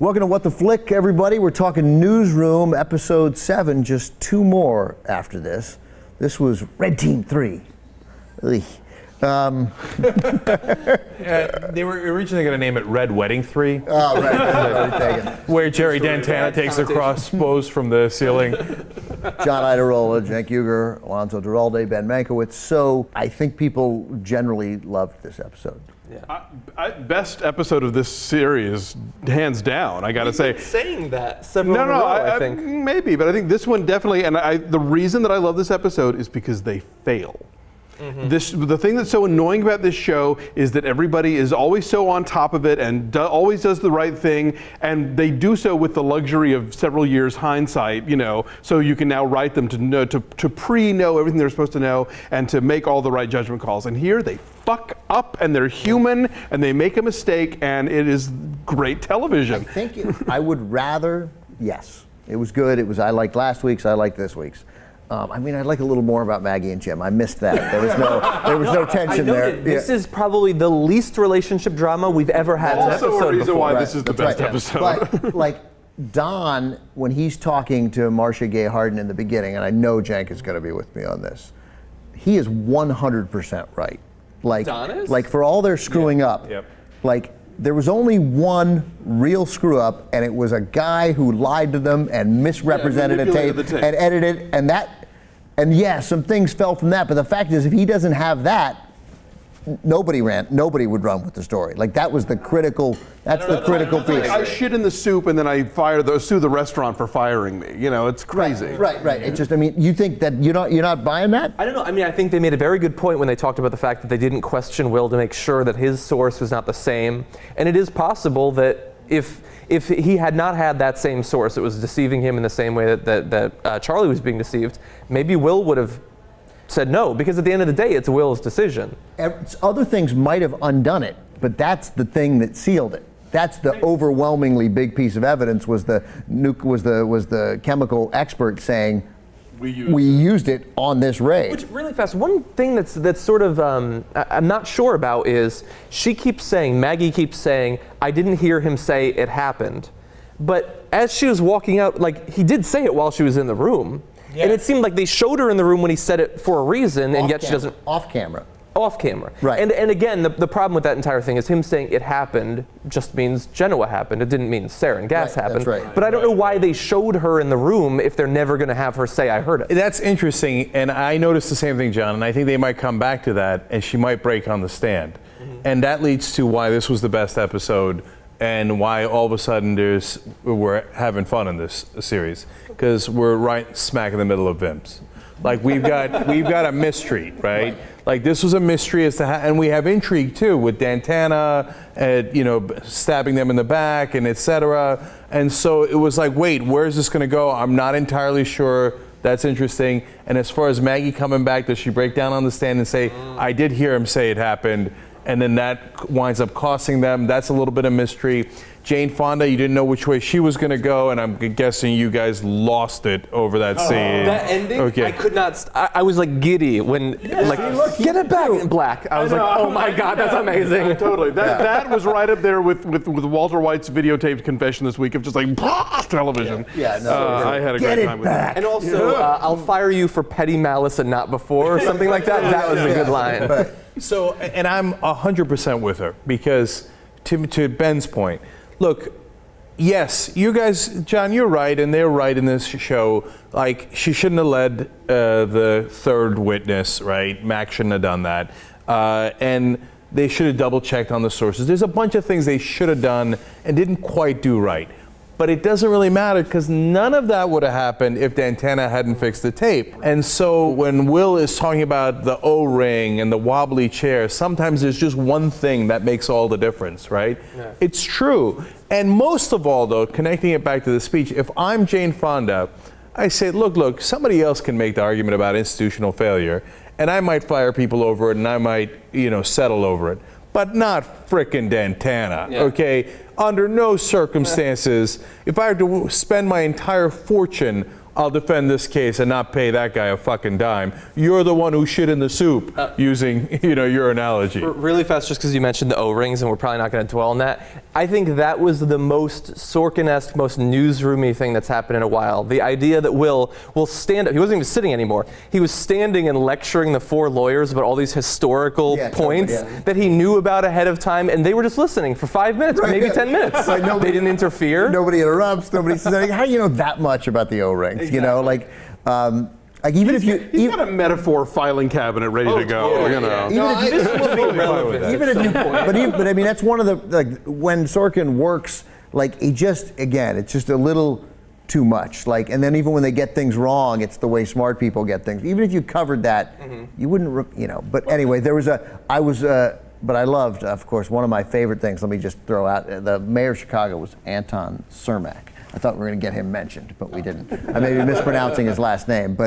Welcome to What the Flick, everybody. We're talking Newsroom, episode 7, just 2 more after this. This was Red Team 3. They were originally going to name it Red Wedding 3. Oh, right. Where Jerry Dantana takes a crossbows from the ceiling. John Iadarola, Cenk, Uygur, Alonso, Duralde, Ben Mankiewicz. So I think people generally loved this episode. Yeah. Best episode of this series, hands down. I gotta say. Saying that several in a row, I think. Maybe, but I think this one definitely. And the reason that I love this episode is because they fail. Mm-hmm. The thing that's so annoying about this show is that everybody is always so on top of it and always does the right thing, and they do so with the luxury of several years hindsight, so you can now write them to know, to pre-know everything they're supposed to know and to make all the right judgment calls. And here they fuck up, and they're human, and they make a mistake, and it is great television. I think I would rather, yes, it was good. I liked last week's, I liked this week's. I'd like a little more about Maggie and Jim. I missed that. There was no tension there. This is probably the least relationship drama we've ever had in an episode Also a reason before. why this is the best episode. But, like Don, when he's talking to Marcia Gay Harden in the beginning, and I know Cenk is going to be with me on this, he is 100% right. Don is? Like for all their screwing up, like there was only one real screw up, and it was a guy who lied to them and misrepresented a tape and edited, and yeah, some things fell from that. But the fact is, if he doesn't have that, nobody would run with the story. Like that was the critical. That's the critical piece. I shit in the soup and then I sue the restaurant for firing me. It's crazy. Right. It's just, you think that you're not buying that? I don't know. I think they made a very good point when they talked about the fact that they didn't question Will to make sure that his source was not the same. And it is possible that if he had not had that same source, it was deceiving him in the same way that Charlie was being deceived, maybe Will would have said no, because at the end of the day, it's Will's decision. Other things might have undone it, but that's the thing that sealed it. That's the overwhelmingly big piece of evidence was the chemical expert saying we used it on this raid. Which really fast. One thing that's sort of I'm not sure about is Maggie keeps saying, I didn't hear him say it happened, but as she was walking out, he did say it while she was in the room. Yeah. And it seemed like they showed her in the room when he said it for a reason, and yet she doesn't. Off camera. Right. And again, the problem with that entire thing is him saying it happened just means Genoa happened. It didn't mean sarin gas happened. That's right. But I don't know why they showed her in the room if they're never going to have her say I heard it. That's interesting, and I noticed the same thing, John, and I think they might come back to that, and she might break on the stand. Mm-hmm. And that leads to why this was the best episode and why all of a sudden we're having fun in this series, because we're right smack in the middle of Vimps. Like we've got a mystery, right? Like this was a mystery as to how, and we have intrigue too with Dantana, stabbing them in the back and etc. And so it was like, wait, where is this going to go? I'm not entirely sure. That's interesting. And as far as Maggie coming back, does she break down on the stand and say, I did hear him say it happened? And then that winds up costing them. That's a little bit of mystery. Jane Fonda, you didn't know which way she was going to go, and I'm guessing you guys lost it over that scene. That ending, okay. I could not. I was like giddy when, get it back in black. I was oh my God, that's amazing. Totally. That was right up there with Walter White's videotaped confession this week of just television. I had a great time with that. And also, I'll fire you for petty malice and not before, or something like that. That was a good line. Right. So, and I'm 100% with her, because to Ben's point, look, yes, you guys, John, you're right, and they're right in this show. Like, she shouldn't have led the third witness, right? Mac shouldn't have done that. And they should have double checked on the sources. There's a bunch of things they should have done and didn't quite do right. But it doesn't really matter, because none of that would have happened if Dantana hadn't fixed the tape. And so when Will is talking about the O-ring and the wobbly chair, sometimes there's just one thing that makes all the difference, right? Yeah. It's true. And most of all, though, connecting it back to the speech, if I'm Jane Fonda, I say, look, somebody else can make the argument about institutional failure, and I might fire people over it, and I might, settle over it. But not frickin' Dantana, okay? Under no circumstances, if I had to spend my entire fortune I'll defend this case and not pay that guy a fucking dime. You're the one who shit in the soup, using your analogy. Really fast, just because you mentioned the O-rings, and we're probably not going to dwell on that. I think that was the most Sorkin-esque, most newsroomy thing that's happened in a while. The idea that Will stand up. He wasn't even sitting anymore. He was standing and lecturing the 4 lawyers about all these historical points that he knew about ahead of time, and they were just listening for 5 minutes, maybe 10 minutes. They didn't interfere. Nobody interrupts. Nobody says anything. How do you know that much about the O-rings? Exactly. Even if you, he's got a metaphor filing cabinet ready to go. But I mean, that's one of the when Sorkin works, it's just a little too much. And then even when they get things wrong, it's the way smart people get things. Even if you covered that, you wouldn't, But anyway, but I loved, of course, one of my favorite things. Let me just throw out the mayor of Chicago was Anton Cermak. I thought we were going to get him mentioned, but we didn't. I may be mispronouncing his last name,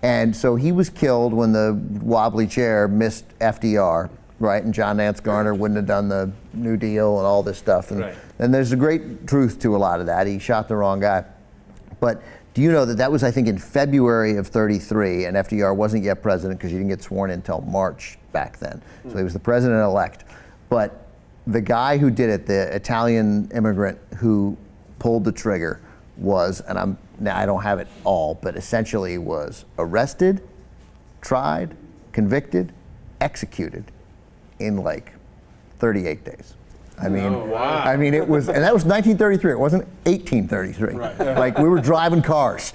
and so he was killed when the wobbly chair missed FDR, right? And John Nance Garner wouldn't have done the New Deal and all this stuff. And there's a great truth to a lot of that. He shot the wrong guy. But do you know that was, I think, in February of '33, and FDR wasn't yet president because he didn't get sworn in until March back then. So he was the president-elect. But the guy who did it, the Italian immigrant who pulled the trigger, was, and I don't have it all, but essentially was arrested, tried, convicted, executed in 38 days. I mean, it was, and that was 1933. It wasn't 1833. Right. We were driving cars,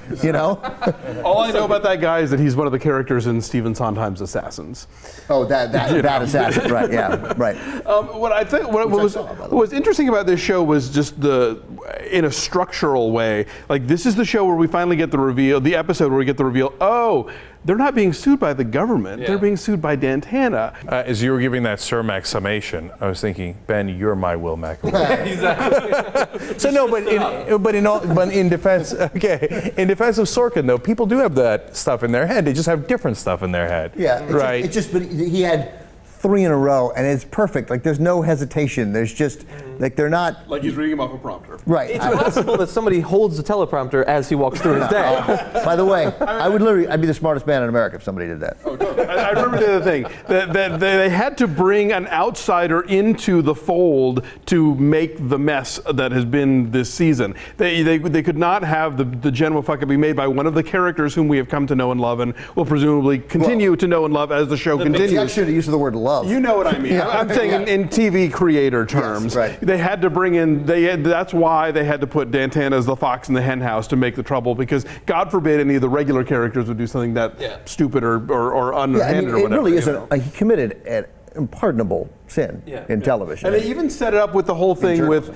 All I know about that guy is that he's one of the characters in Stephen Sondheim's Assassins. Oh, that assassin, right? Yeah, right. What was interesting about this show was just in a structural way. This is the show where we finally get the reveal, the episode where we get the reveal. Oh, they're not being sued by the government. Yeah. They're being sued by Dantana. As you were giving that Cermak summation, I was thinking, Ben, you're my Will McElroy. Exactly. So no, but in defense of Sorkin, though, people do have that stuff in their head. They just have different stuff in their head. Yeah, right. But he had 3 in a row, and it's perfect. There's no hesitation. There's just they're not he's reading him off a prompter. Right. It's possible that somebody holds the teleprompter as he walks through his day. By the way, I'd be the smartest man in America if somebody did that. Oh, totally. I remember the other thing that they had to bring an outsider into the fold to make the mess that has been this season. They could not have the general fuck up be made by one of the characters whom we have come to know and love and will presumably continue to know and love as the show continues. Actually, the use of the word love. You know what I mean. I'm saying in TV creator terms. Yes, right. They had to bring in, that's why they had to put Dantana as the fox in the hen house to make the trouble, because God forbid any of the regular characters would do something that stupid or underhanded or whatever. It really isn't. He committed an unpardonable sin in television. And they even set it up with the whole thing with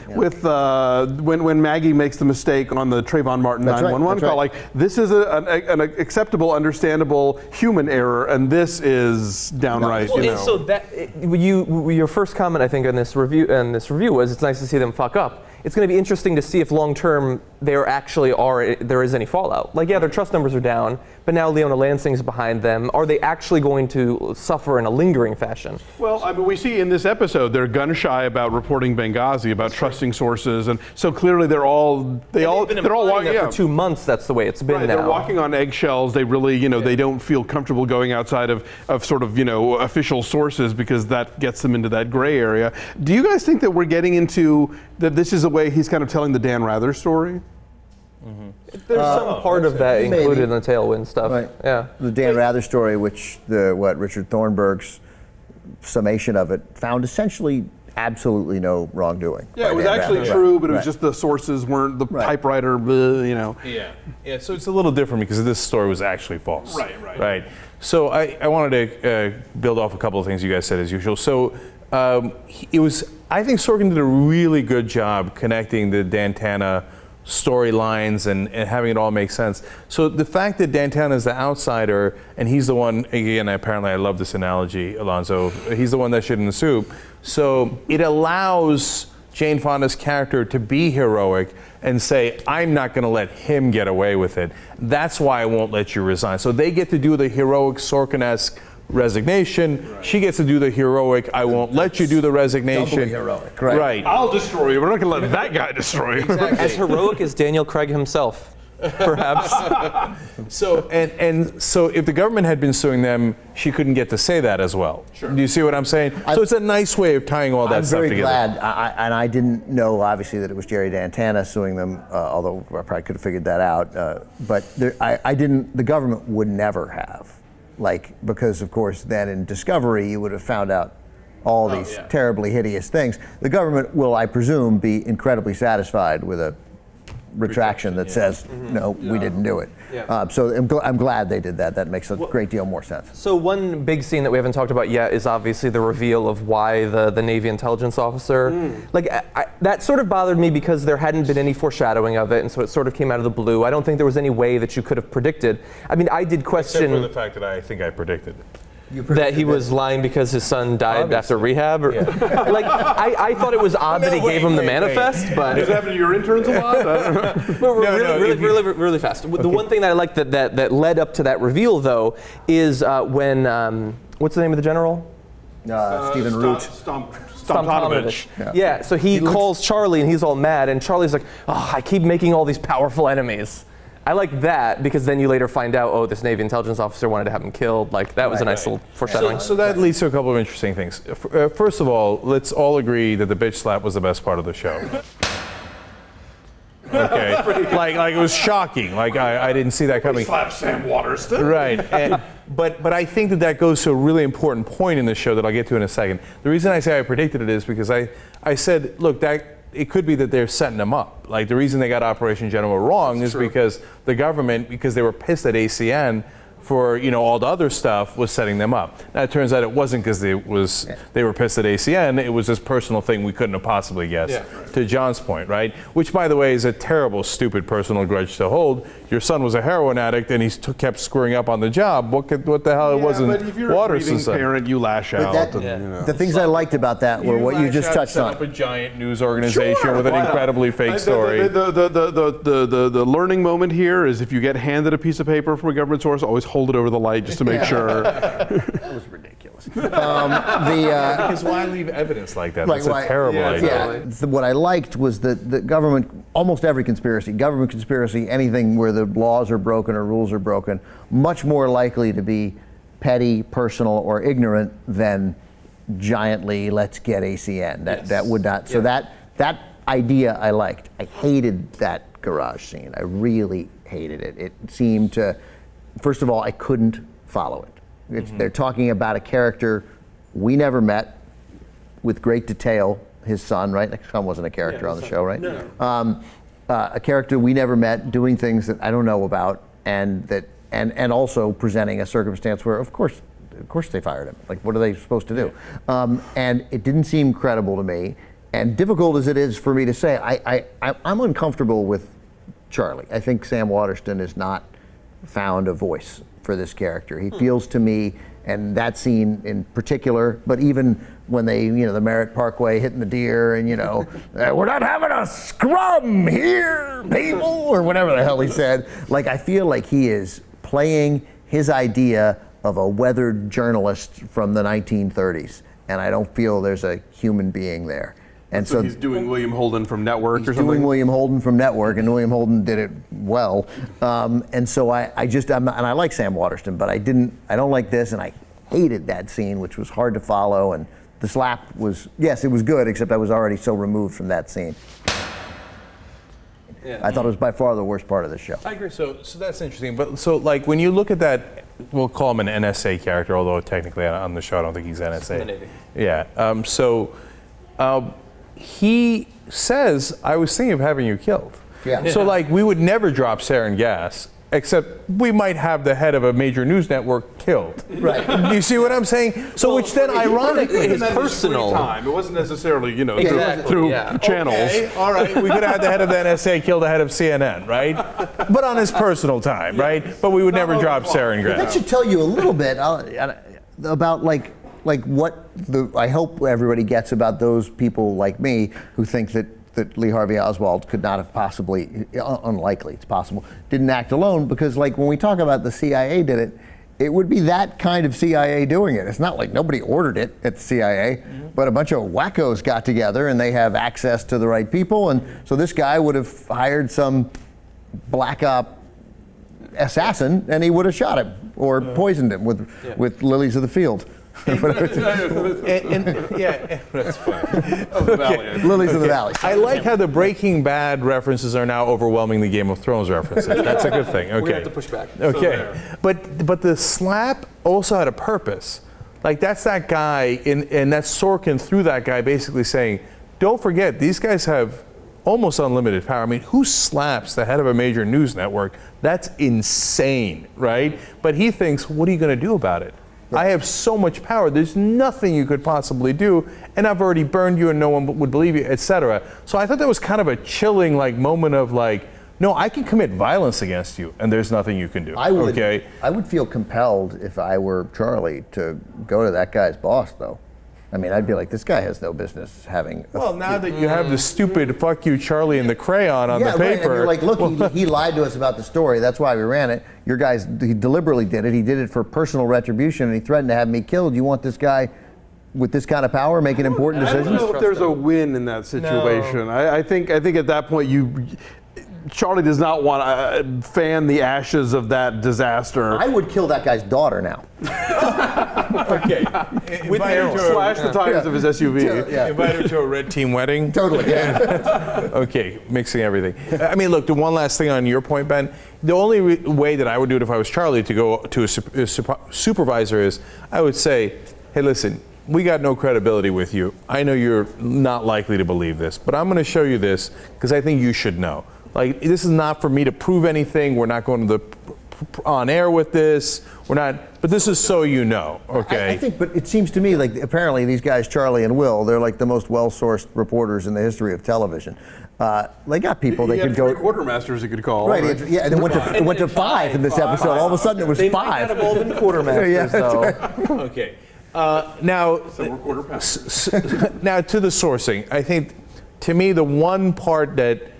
when Maggie makes the mistake on the Trayvon Martin 911 call. This is an acceptable, understandable human error, and this is downright. So your first comment, I think, on this review was it's nice to see them fuck up. It's going to be interesting to see if long-term there is any fallout. Their trust numbers are down, but now Leona Lansing's behind them. Are they actually going to suffer in a lingering fashion? Well, we see in this episode they're gun-shy about reporting Benghazi, about trusting sources, and so clearly they're all walking for 2 months. That's the way it's been now. They're walking on eggshells. They really, they don't feel comfortable going outside of sort of official sources because that gets them into that gray area. Do you guys think that we're getting into that? This is a way he's kind of telling the Dan Rather story. Mm-hmm. There's some part of that included in the Tailwind stuff. Right. Yeah. The Dan Rather story, which Richard Thornburg's summation of it found essentially absolutely no wrongdoing. Yeah, it was actually true, but it was just the sources weren't the typewriter. Yeah. So it's a little different because this story was actually false. Right. So I wanted to build off a couple of things you guys said as usual. So it was. I think Sorkin did a really good job connecting the Dantana storylines and having it all make sense. So the fact that Dantana is the outsider and he's the one, again, apparently I love this analogy, Alonso, he's the one that shit in the soup. So it allows Jane Fonda's character to be heroic and say, I'm not going to let him get away with it. That's why I won't let you resign. So they get to do the heroic Sorkin-esque resignation. Right. She gets to do the heroic, I won't let you do the resignation. Doubly heroic, right. I'll destroy you. We're not going to let that guy destroy you. Exactly. As heroic as Daniel Craig himself. perhaps. So so if the government had been suing them, she couldn't get to say that as well. Sure. Do you see what I'm saying? So it's a nice way of tying all that stuff together. I'm very glad, and I didn't know obviously that it was Jerry Dantana suing them, although I probably could have figured that out. But I didn't. The government would never have, because of course then in Discovery you would have found out all these terribly hideous things. The government will, I presume, be incredibly satisfied with a retraction that says, no, we didn't do it. Yeah. So I'm glad they did that. That makes a great deal more sense. So one big scene that we haven't talked about yet is obviously the reveal of why the Navy intelligence officer. That sort of bothered me because there hadn't been any foreshadowing of it, and so it sort of came out of the blue. I don't think there was any way that you could have predicted. I mean, I did question... Except for the fact that I think I predicted it. That he was lying because his son died after rehab? Or, I thought it was odd that he gave him the manifest, but... Does that happen to your interns a lot? Really fast. The one thing that I liked that led up to that reveal, though, is when... what's the name of the general? Stephen Root. Stomtanovich. Yeah, so he calls Charlie and he's all mad, and Charlie's like, oh, I keep making all these powerful enemies. I like that because then you later find out, oh, this Navy intelligence officer wanted to have him killed. That was a nice little foreshadowing. So that leads to a couple of interesting things. First of all, let's all agree that the bitch slap was the best part of the show. Okay, like it was shocking. I didn't see that coming. Slap Sam Waterston. Right, but I think that goes to a really important point in the show that I'll get to in a second. The reason I say I predicted it is because I said, look, it could be that they're setting them up. The reason they got Operation Genova wrong is because the government, because they were pissed at ACN for all the other stuff, was setting them up. Now it turns out it wasn't because they were pissed at ACN. It was this personal thing we couldn't have possibly guessed. Yeah, right. To John's point, right? Which, by the way, is a terrible, stupid personal grudge to hold. Your son was a heroin addict and he kept screwing up on the job. What the hell? It wasn't. But if you're a grieving parent, you lash out. The things I liked about that were what you just touched on. Set up a giant news organization with an incredibly fake story. The learning moment here is if you get handed a piece of paper from a government source, always hold it over the light just to make sure. That was ridiculous. Because why leave evidence like that? That's a terrible idea. Yeah. What I liked was that the government, almost every government conspiracy, anything where the laws are broken or rules are broken, much more likely to be petty, personal, or ignorant than giantly, let's get ACN. That would not. So that idea I liked. I hated that garage scene. I really hated it. It seemed to... First of all, I couldn't follow it. They're talking about a character we never met with great detail, his son, right? His son wasn't a character on the show, right? No. A character we never met doing things that I don't know about, and also presenting a circumstance where, of course they fired him. What are they supposed to do? And it didn't seem credible to me. And difficult as it is for me to say, I'm uncomfortable with Charlie. I think Sam Waterston is not found a voice for this character. He feels to me, and that scene in particular, but even when they, the Merritt Parkway hitting the deer and, we're not having a scrum here, people, or whatever the hell he said. I feel like he is playing his idea of a weathered journalist from the 1930s, and I don't feel there's a human being there. And so he's doing William Holden from Network or something? He's doing William Holden from Network, and William Holden did it well. And so I'm not, and I like Sam Waterston, but I don't like this, and I hated that scene, which was hard to follow, and the slap was, yes, it was good, except I was already so removed from that scene. Yeah. I thought it was by far the worst part of the show. I agree. So that's interesting. But when you look at that, we'll call him an NSA character, although technically on the show I don't think he's NSA. The Navy. Yeah. He says, I was thinking of having you killed. Yeah. So we would never drop sarin gas, except we might have the head of a major news network killed. Right. You see what I'm saying? So which then ironically is personal. Time. It wasn't necessarily, through channels. Okay, all right, we could have had the head of the NSA kill the head of CNN, right? But on his personal time, right? But we would never drop sarin gas. That should tell you a little bit about what I hope everybody gets about those people like me who think that Lee Harvey Oswald could not have possibly, unlikely, it's possible, didn't act alone, because when we talk about the CIA did it, it would be that kind of CIA doing it. It's not like nobody ordered it at the CIA, but a bunch of wackos got together and they have access to the right people, and so this guy would have hired some black op assassin, and he would have shot him or poisoned him with lilies of the field. That's fine. Lilies of the valley. I like how the Breaking Bad references are now overwhelming the Game of Thrones references. That's a good thing. Okay. We have to push back. Okay, but the slap also had a purpose. Like that's that guy, and that's Sorkin through that guy basically saying, don't forget, these guys have almost unlimited power. I mean, who slaps the head of a major news network? That's insane, right? But he thinks, what are you going to do about it? I have so much power. There's nothing you could possibly do, and I've already burned you, and no one would believe you, etc. So I thought that was kind of a chilling, like, moment of like, no, I can commit violence against you, and there's nothing you can do. I would feel compelled if I were Charlie to go to that guy's boss, though. I mean, I'd be like, this guy has no business having. Well, now that you have the stupid "fuck you, Charlie" and the crayon on the paper, right. And you're like, look, he lied to us about the story. That's why we ran it. Your guys, he deliberately did it. He did it for personal retribution, and he threatened to have me killed. You want this guy with this kind of power making important decisions? I don't know if there's a win in that situation. No. I think at that point Charlie does not want to fan the ashes of that disaster. I would kill that guy's daughter now. Okay. With slash the tires of his SUV. Yeah. Invite her to a red team wedding. Totally, yeah. Okay, mixing everything. I mean, look, the one last thing on your point, Ben, the only way that I would do it if I was Charlie to go to a supervisor is I would say, hey, listen, we got no credibility with you. I know you're not likely to believe this, but I'm going to show you this because I think you should know. Like, this is not for me to prove anything. We're not going to on air with this. We're not, but this is so you know, okay? I think, but it seems to me like apparently these guys, Charlie and Will, they're like the most well-sourced reporters in the history of television. They got people they could go. Quartermasters you could call. Right, and it went to five in this episode. All of a sudden it was they five. They might not have all been quartermasters, though. Right. Okay. Now, now to the sourcing. I think, to me, the one part that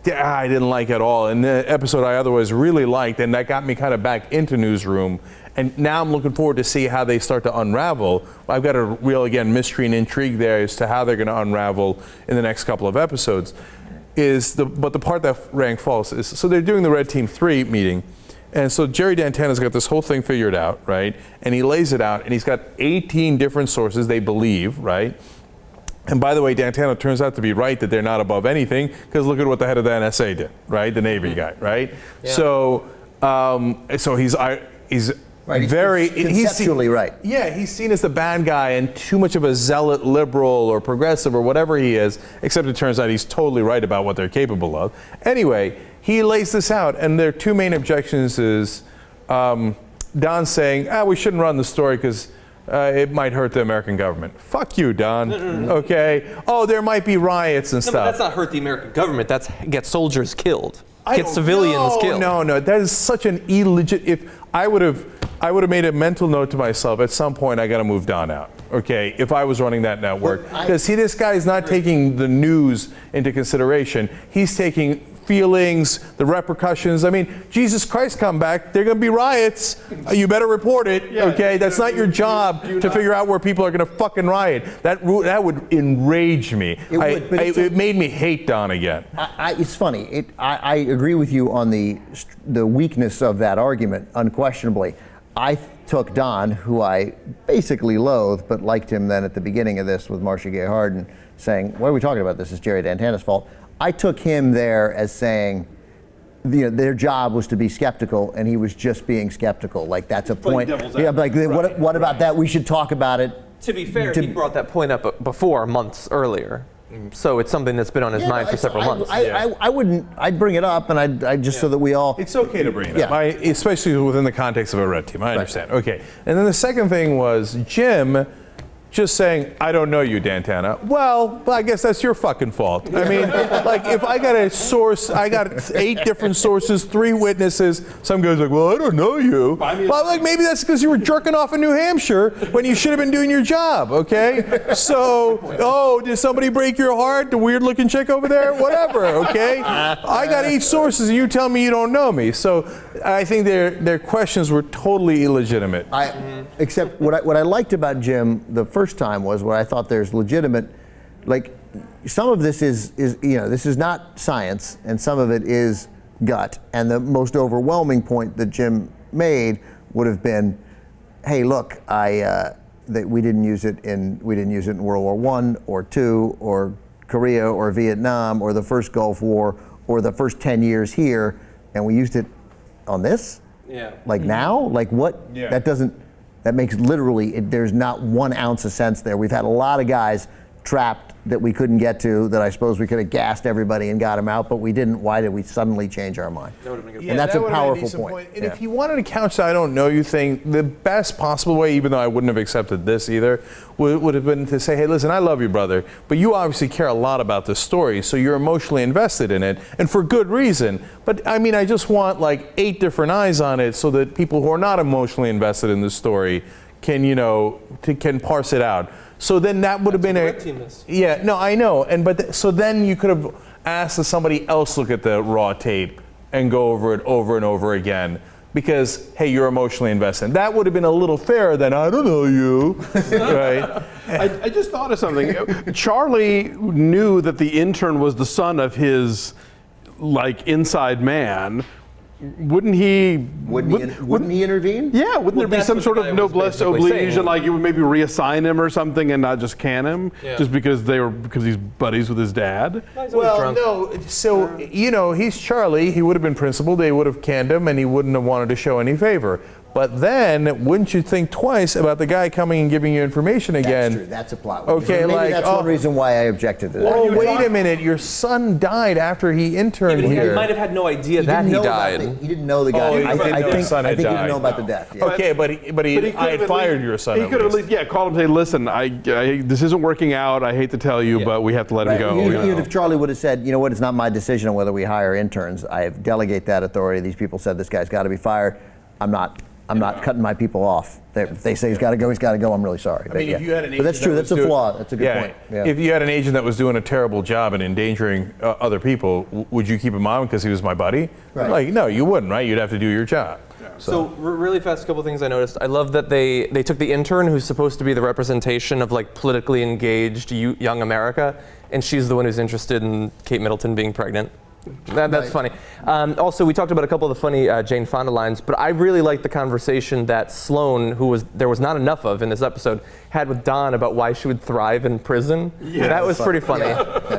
I didn't like at all, and the episode I otherwise really liked, and that got me kind of back into Newsroom, and now I'm looking forward to see how they start to unravel. I've got a real, again, mystery and intrigue there as to how they're going to unravel in the next couple of episodes. But the part that rang false is, so they're doing the Red Team 3 meeting, and so Jerry Dantana's got this whole thing figured out, right? And he lays it out, and he's got 18 different sources, they believe, right? And by the way, Dantana turns out to be right that they're not above anything, because look at what the head of the NSA did, right? The Navy guy, right? Yeah. So he's right, very conceptually right. Yeah, he's seen as the bad guy and too much of a zealot liberal or progressive or whatever he is, except it turns out he's totally right about what they're capable of. Anyway, he lays this out, and their two main objections is Don saying, we shouldn't run the story because it might hurt the American government. Fuck you, Don. Okay. Oh, there might be riots and stuff. But that's not hurt the American government. That's get soldiers killed. Get civilians killed. No. That is such an illegit. If I would have made a mental note to myself at some point, I got to move Don out. Okay, if I was running that network, because this guy is not taking the news into consideration. He's taking feelings, the repercussions. I mean, Jesus Christ, come back. There are going to be riots. You better report it. Yeah, okay, that's not your job to figure out where people are going to fucking riot. That would enrage me. It made me hate Don again. It's funny. I agree with you on the weakness of that argument, unquestionably. I took Don, who I basically loathe, but liked him then at the beginning of this with Marcia Gay Harden, saying, "What are we talking about? This is Jerry Dantana's fault." I took him there as saying, their job was to be skeptical, and he was just being skeptical. Like, that's a point. Yeah, like, what about that? We should talk about it. To be fair, he brought that point up before, months earlier. So it's something that's been on his mind for several months. I'd bring it up, and I just so that we all. It's okay to bring it up, especially within the context of a red team. I understand. Okay. And then the second thing was Jim just saying, I don't know you, Dantana. Well, I guess that's your fucking fault. I mean, like, if I got a source, I got 8 different sources, 3 witnesses. Some guy's like, well, I don't know you. Well, like, maybe that's because you were jerking off in New Hampshire when you should have been doing your job, okay? So, did somebody break your heart? The weird-looking chick over there? Whatever, okay? I got 8 sources, and you tell me you don't know me. So, I think their questions were totally illegitimate. Except what I liked about Jim the first time was where I thought there's legitimate, like, some of this is this is not science, and some of it is gut. And the most overwhelming point that Jim made would have been, hey, look, that we didn't use it in World War I or II or Korea or Vietnam or the first Gulf War or the first 10 years here, and we used it on this? Yeah. Like now? Like what? Yeah. That makes literally, there's not 1 ounce of sense there. We've had a lot of guys trapped that we couldn't get to, that I suppose we could have gassed everybody and got them out, but we didn't. Why did we suddenly change our mind? And that's a powerful point. And if you wanted to couch the I don't know you thing, the best possible way, even though I wouldn't have accepted this either, would have been to say, hey, listen, I love you, brother, but you obviously care a lot about this story, so you're emotionally invested in it, and for good reason. But I mean, I just want like 8 different eyes on it so that people who are not emotionally invested in this story can, can parse it out. So then that would have been yeah, no, I know. So then you could have asked that somebody else look at the raw tape and go over it over and over again because, hey, you're emotionally invested. That would have been a little fairer than, I don't know you, right? I just thought of something. Charlie knew that the intern was the son of his, inside man. Wouldn't he intervene? Yeah, wouldn't there be some sort of noblesse oblige and you would maybe reassign him or something and not just can him just because he's buddies with his dad? Well, no. So he's Charlie. He would have been principal. They would have canned him, and he wouldn't have wanted to show any favor. But then, wouldn't you think twice about the guy coming and giving you information again? That's true. That's a plot. Okay, maybe that's one reason why I objected to that. Oh, wait a minute. Your son died after he interned here. He might have had no idea that he died. He didn't know the guy. I think he didn't know about the death. Yeah. Okay, but I had fired your son. He could have at least called him and say, listen, this isn't working out. I hate to tell you, but we have to let him go. Even if Charlie would have said, you know what, it's not my decision on whether we hire interns. I delegate that authority. These people said this guy's got to be fired. I'm not cutting my people off. If they say he's got to go, he's got to go. I'm really sorry. I mean, if you had an agent but that's true. That's a flaw. That's a good point. Yeah. If you had an agent that was doing a terrible job and endangering other people, would you keep him on because he was my buddy? Right. No, you wouldn't, right? You'd have to do your job. Yeah. So really fast, a couple things I noticed. I love that they took the intern who's supposed to be the representation of politically engaged young America, and she's the one who's interested in Kate Middleton being pregnant. That's funny. Also, we talked about a couple of the funny Jane Fonda lines, but I really liked the conversation that Sloane, there was not enough of in this episode, had with Don about why she would thrive in prison. Yeah, that was pretty funny. Yeah,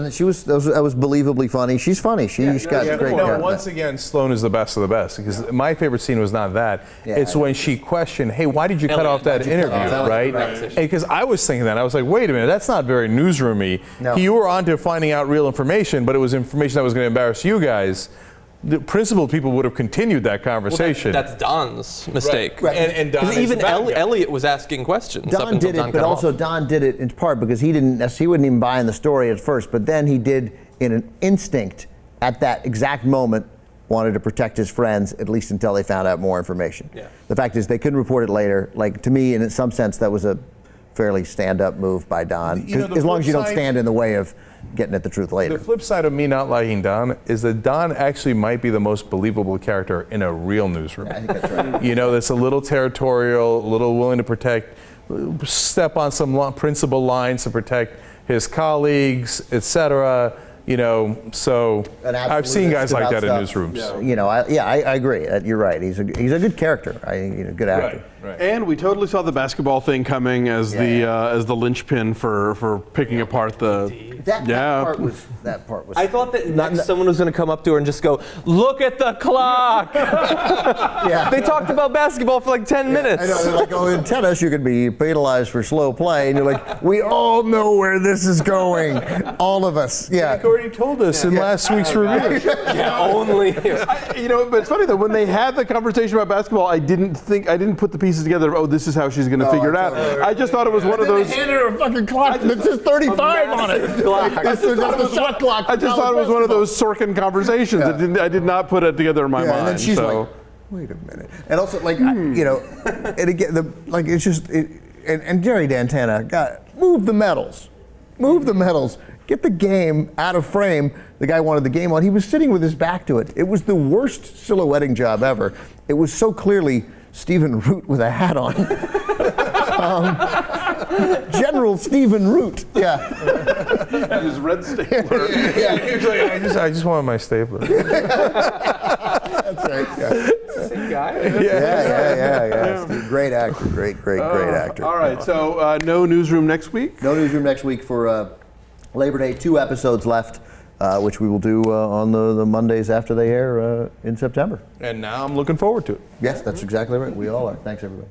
she was believably funny. She's funny. She's got great character. Once again, Sloane is the best of the best because my favorite scene was not that. It's when she questioned, hey, why did you cut off that interview, right? Because I was thinking that. I was like, wait a minute, that's not very newsroomy. No. You were on to finding out real information, but it was information that was going to embarrass you guys. The principal people would have continued that conversation. Well, that's Don's mistake. Right. And Don even Elliot was asking questions. Don did it, but also Don did it in part because he wouldn't even buy in the story at first, but then he did, in an instinct, at that exact moment, wanted to protect his friends, at least until they found out more information. Yeah. The fact is, they couldn't report it later. To me, in some sense, that was a fairly stand-up move by Don. As long as you don't stand in the way of getting at the truth later. The flip side of me not liking Don is that Don actually might be the most believable character in a real newsroom. Yeah, I think that's right. That's a little territorial, a little willing to step on some principal lines to protect his colleagues, etc. So I've seen guys like that in newsrooms. Yeah. I agree. You're right. He's a good character. Good actor. Right. And we totally saw the basketball thing coming as the linchpin for picking apart the. That part was. I thought that someone was going to come up to her and just go, "Look at the clock." Yeah. They talked about basketball for 10 minutes. I know. They're in tennis you could be penalized for slow play, and you're like, we all know where this is going, all of us. Yeah. Cenk already told us in last week's review. Only. But it's funny though when they had the conversation about basketball, I didn't put the pieces together. Oh, this is how she's going to figure it out. I just thought it was one of those. They handed her a fucking clock that says 35 on it. It's just a shot clock. I just thought it was one of those Sorkin conversations. Yeah. I did not put it together in my mind. And then she's like, wait a minute. And also, and again, it's just, and Jerry Dantana, move the medals. Move the medals. Get the game out of frame. The guy wanted the game on. He was sitting with his back to it. It was the worst silhouetting job ever. It was so clearly Stephen Root with a hat on. General Stephen Root. Yeah. His red stapler. I just wanted my stapler. That's right. Yeah. Same guy. Yeah. Great actor. Great actor. All right, so no newsroom next week? No newsroom next week for Labor Day. 2 episodes left, which we will do on the Mondays after they air in September. And now I'm looking forward to it. Yes, that's exactly right. We all are. Thanks, everybody.